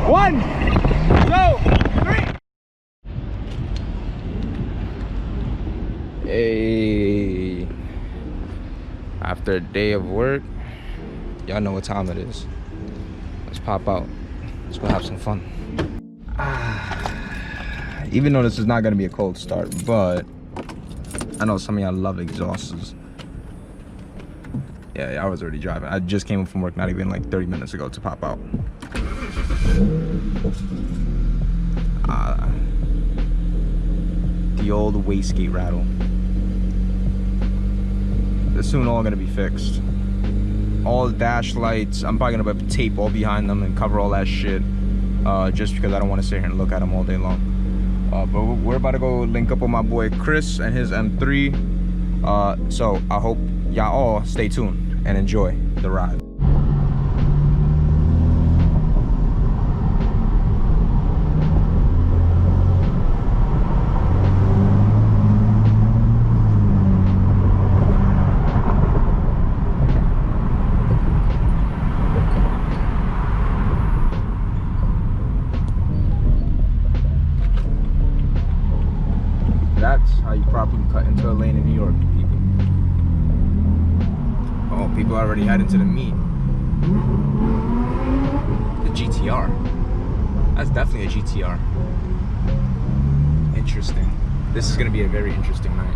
1, 2, 3. Hey, after a day of work, y'all know what time it is. Let's pop out. Let's go have some fun. Even though this is not gonna be a cold start, but I know some of y'all love exhausts. Yeah, I was already driving. I just came from work not even like 30 minutes ago to pop out. The old wastegate rattle. They're soon all gonna be fixed. All the dash lights, I'm probably gonna put tape all behind them and cover all that shit. Just because I don't want to sit here and look at them all day long. But we're about to go link up with my boy Chris and his M3. So I hope y'all all stay tuned and enjoy the ride. That's how you properly cut into a lane in New York, people. Oh, people already heading to the meet. The GTR. That's definitely a GTR. Interesting. This is gonna be a very interesting night.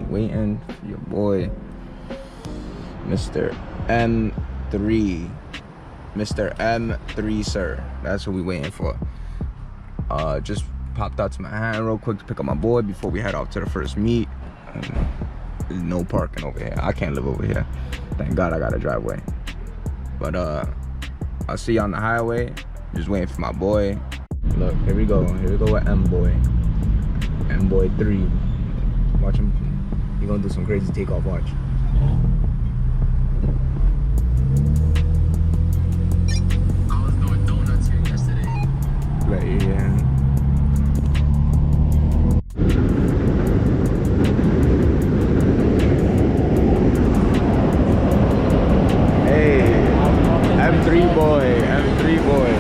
Waiting for your boy Mr. M3. Mr. M3, sir. That's what we waiting for. Just popped out to Manhattan real quick to pick up my boy before we head off to the first meet. There's no parking over here. I can't live over here. Thank God I got a driveway. But I'll see you on the highway. Just waiting for my boy. Look, here we go. Here we go with M-Boy. M-Boy 3. Watch him. You're gonna do some crazy takeoff, watch. I was doing donuts here yesterday. Right, yeah. Hey, M3 boy, M3 boy.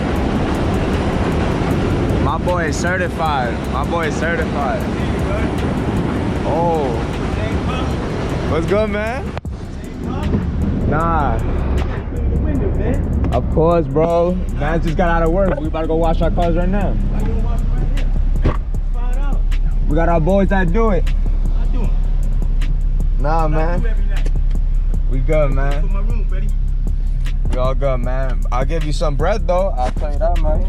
My boy is certified. My boy is certified. Oh. What's good, man? Nah. Of course, bro. Man just got out of work. We about to go wash our cars right now. We got our boys that do it. I do it. Nah, man. We good, man. For my room, buddy. We all good, man. I'll give you some bread, though. I'll tell you that, man.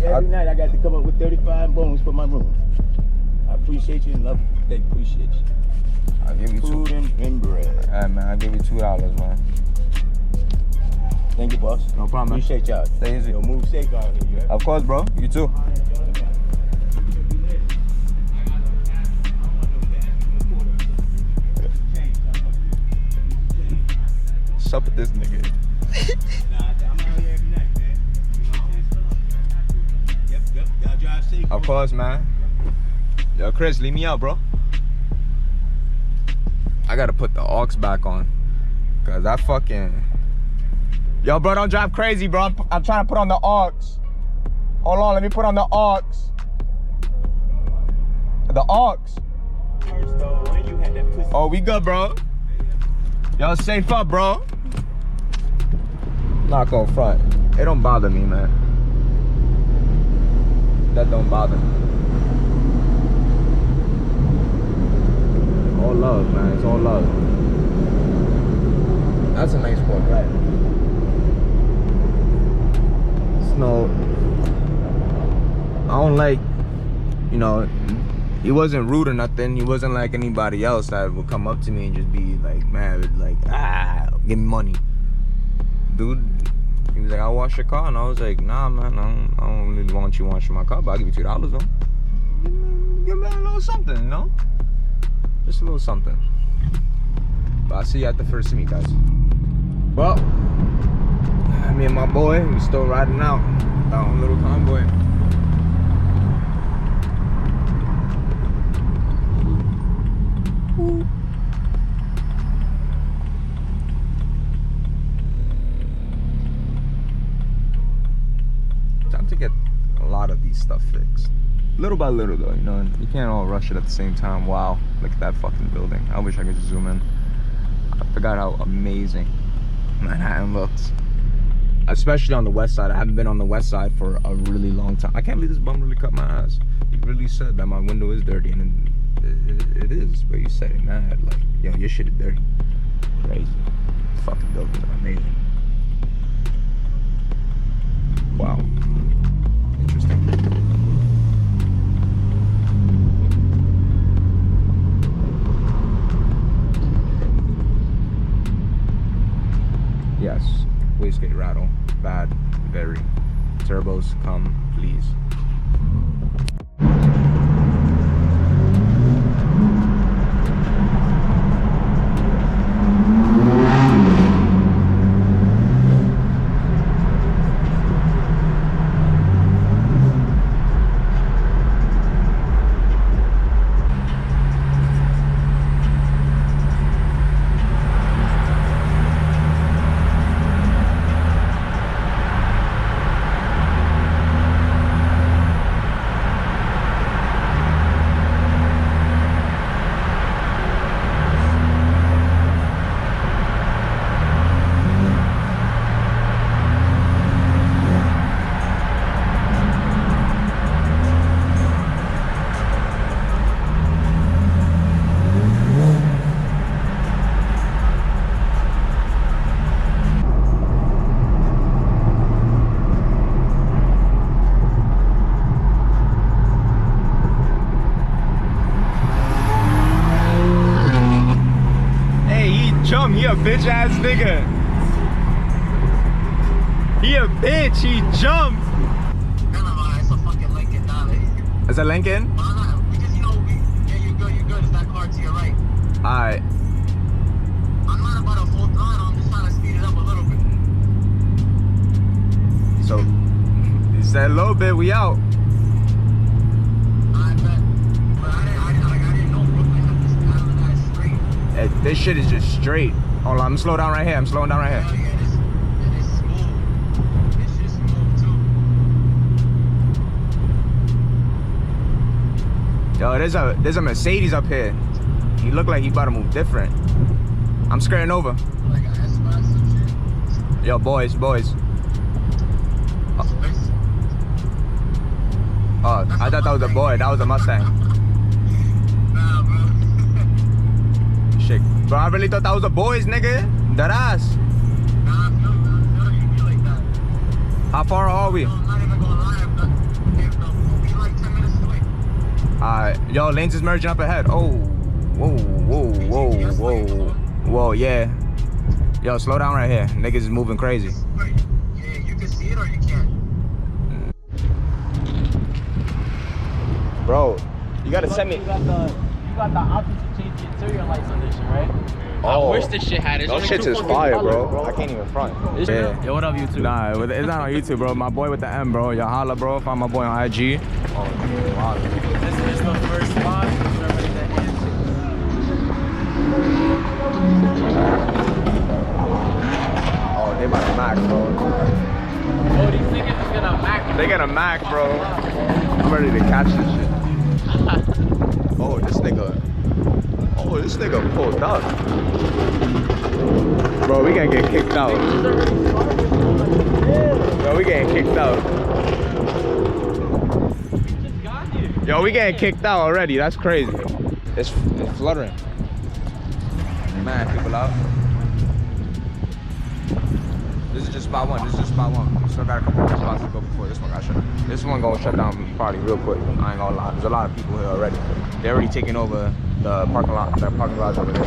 Every night I got to come up with 35 bones for my room. I appreciate you and love you. They appreciate you. I'll give you food and bread. Hey, man, I'll give you $2, man. Thank you, boss. No problem, man. Appreciate y'all. Stay easy. Yo, move safe out here, you heard? Of course, bro. You too. What's up with this nigga? Nah, I'm out here every night, man. Yep. Y'all drive safe. Of course, man. Yo, Chris, leave me out, bro. I gotta put the aux back on. Cause that fucking... Yo, bro, don't drive crazy, bro. I'm trying to put on the aux. Hold on, let me put on the aux. The aux. First, though, when you had that pussy. Oh, we good, bro. Yo, safe up, bro. Not going front. It don't bother me, man. That don't bother me. All love, man. It's all love. That's a nice one, right? Snow. I don't like, you know, he wasn't rude or nothing. He wasn't like anybody else that would come up to me and just be like mad, like, give me money. Dude, he was like, I'll wash your car. And I was like, nah, man, I don't really want you washing my car, but I'll give you $2 though. Give me a little something, you know? Just a little something. But I'll see you at the first meet, guys. Well, Me and my boy, we still riding out. Our own little convoy. Time to get a lot of these stuff fixed. Little by little though, you know, you can't all rush it at the same time. Wow, look at that fucking building. I wish I could just zoom in. I forgot how amazing Manhattan looks. Especially on the west side. I haven't been on the west side for a really long time. I can't believe this bum really cut my ass. He really said that my window is dirty, and it is, but you said it mad. Like, yo, your shit is dirty. Crazy. Fucking buildings are amazing. Wow. Interesting. Yes, wastegate rattle, bad, very. Turbos, come, please. He a bitch ass nigga. He a bitch, he jumped. It's a fucking Lincoln, dog. Is that Lincoln? Because you know, yeah, you're good. It's that car to your right. Alright. I'm not about a full throttle, I'm just trying to speed it up a little bit. So, he said a little bit, we out. I bet. But I didn't know Brooklyn had this kind of that straight. This shit is just straight. Hold on, I'm slowing down right here. I'm slowing down right here. Hell yeah, it is smooth. It's just smooth too. Yo, there's a Mercedes up here. He look like he about to move different. I'm skirting over. Like a S-Class and shit. Yo, boys. Oh, I thought that was a boy. That was a Mustang. Nah, bro. Shit. Bro, I really thought that was a boys, nigga. That ass. Nah, I feel you be like that. How far are we? I'm not even gonna lie, but we like 10 minutes away. Alright. Yo, lanes is merging up ahead. Oh. Whoa, yeah. Yo, slow down right here. Niggas is moving crazy. Yeah, you can see it or you can't. Bro, you gotta send me. You got the option to change the interior lights on this shit, right? Oh. I wish this shit had it. Those shits is fire, bro. I can't even front. Yeah. Yo, what up, YouTube? Nah, it's not on YouTube, bro. My boy with the M, bro. Yo, holla, bro. Find my boy on IG. Oh, wow. This is the first spot. Oh, they about to max, bro. Oh, these niggas is gonna max. They gonna max, bro. I'm ready to catch this shit. Oh, this nigga pulled up. Bro, we gonna get kicked out. Yo, we getting kicked out. Yo, we getting kicked out already. That's crazy. It's fluttering. Man, people out. This is just spot one. We still got a couple more spots to go before this one got shut. This one gonna shut down party real quick. I ain't gonna lie. There's a lot of people here already. They're already taking over the parking lot. That parking lot's over there.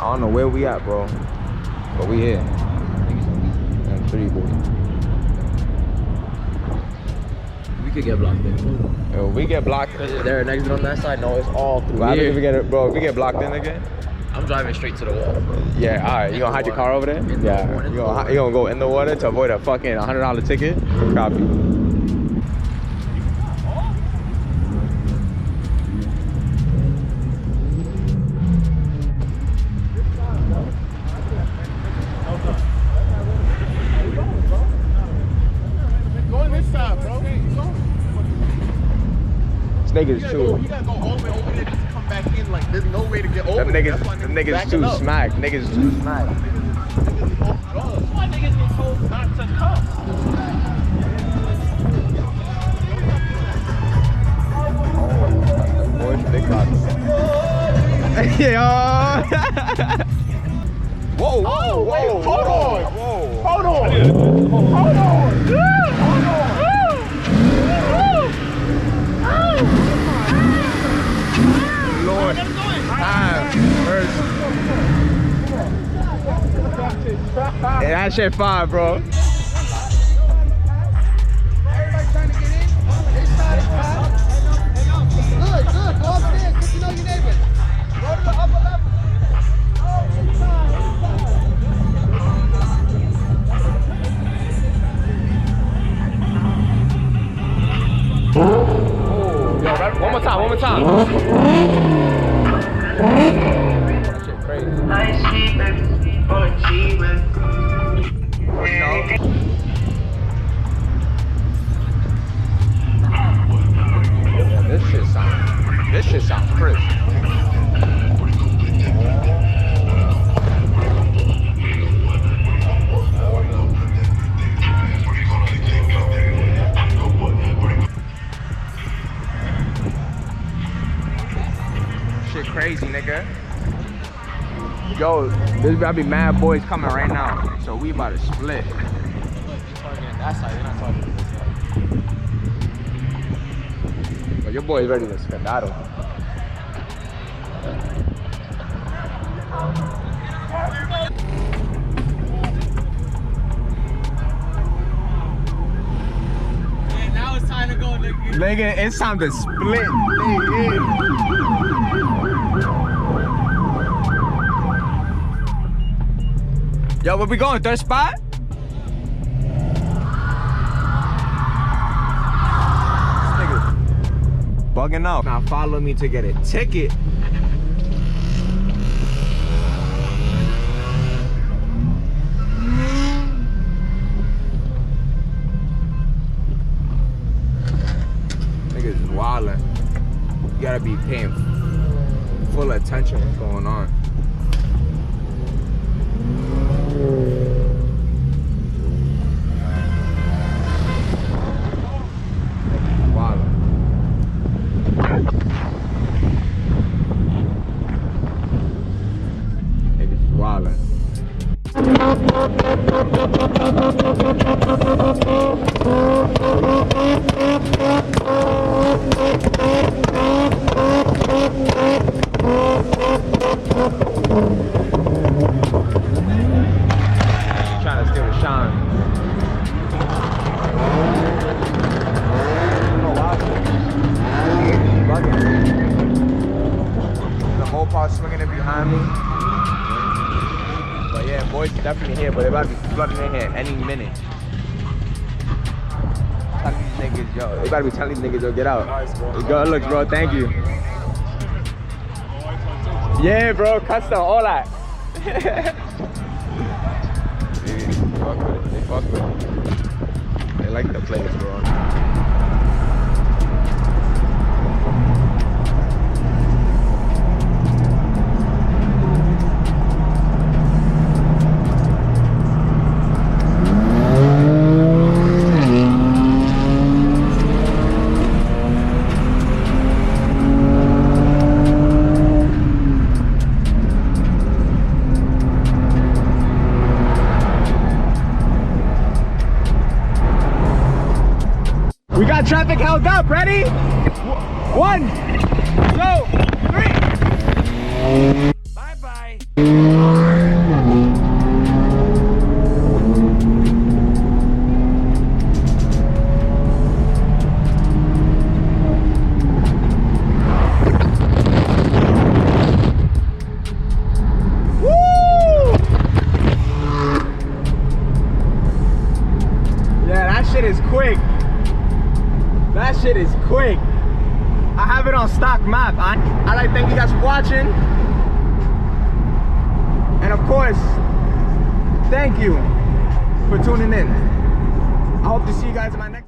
I don't know where we at, bro, but we here. And Mpireboys. We could get blocked in. Yo, we get blocked. Is there an exit on that side? No, it's all through Well, here. if we get blocked in again. I'm driving straight to the wall. Yeah, all right. You gonna hide your car over there? Yeah. You gonna go in the water to avoid a fucking $100 ticket? Copy. Go on this side, bro. This nigga's too. You gotta go all the way over there just to come back in. Like, there's no way to get over. Them niggas too smack. Niggas too smack. Why niggas get told not to come? Boys, big cops. Yeah. Whoa, whoa, whoa, hold on. whoa. Hold on. Hold on. Lord, have mercy. Yeah, that shit fire, bro. Everybody trying to get in. This side is packed. Good. Go upstairs. Get to know your neighbors. Go to the upper level. Oh, inside. One more time. That shit crazy. Yeah, this shit sounds crisp. Shit crazy, nigga. Yo, there's about to be mad boys coming right now. So we about to split. Targeting that side, you're not targeting this side. But your boy is ready to skedaddle. Yeah, now it's time to go, nigga. Nigga, it's time to split. Nigga. Yo, where we going? Third spot? This nigga bugging out. Now follow me to get a ticket. Niggas wildin'. You gotta be paying full attention what's going on. Trying to steal the shine. The whole part swinging it behind me. But yeah, boys definitely here, but they're about to be flooding in here any minute. Telling these niggas, yo, they about to be telling these niggas, yo, get out. Nice, bro. Good looks, bro. Thank you. Yeah, bro. Custom, all that. They fuck with it. They like the place, bro. We got traffic held up. Ready? 1, 2, 3. Bye-bye. shit is quick. That shit is quick. I have it on stock map. I'd like to thank you guys for watching. And of course, thank you for tuning in. I hope to see you guys in my next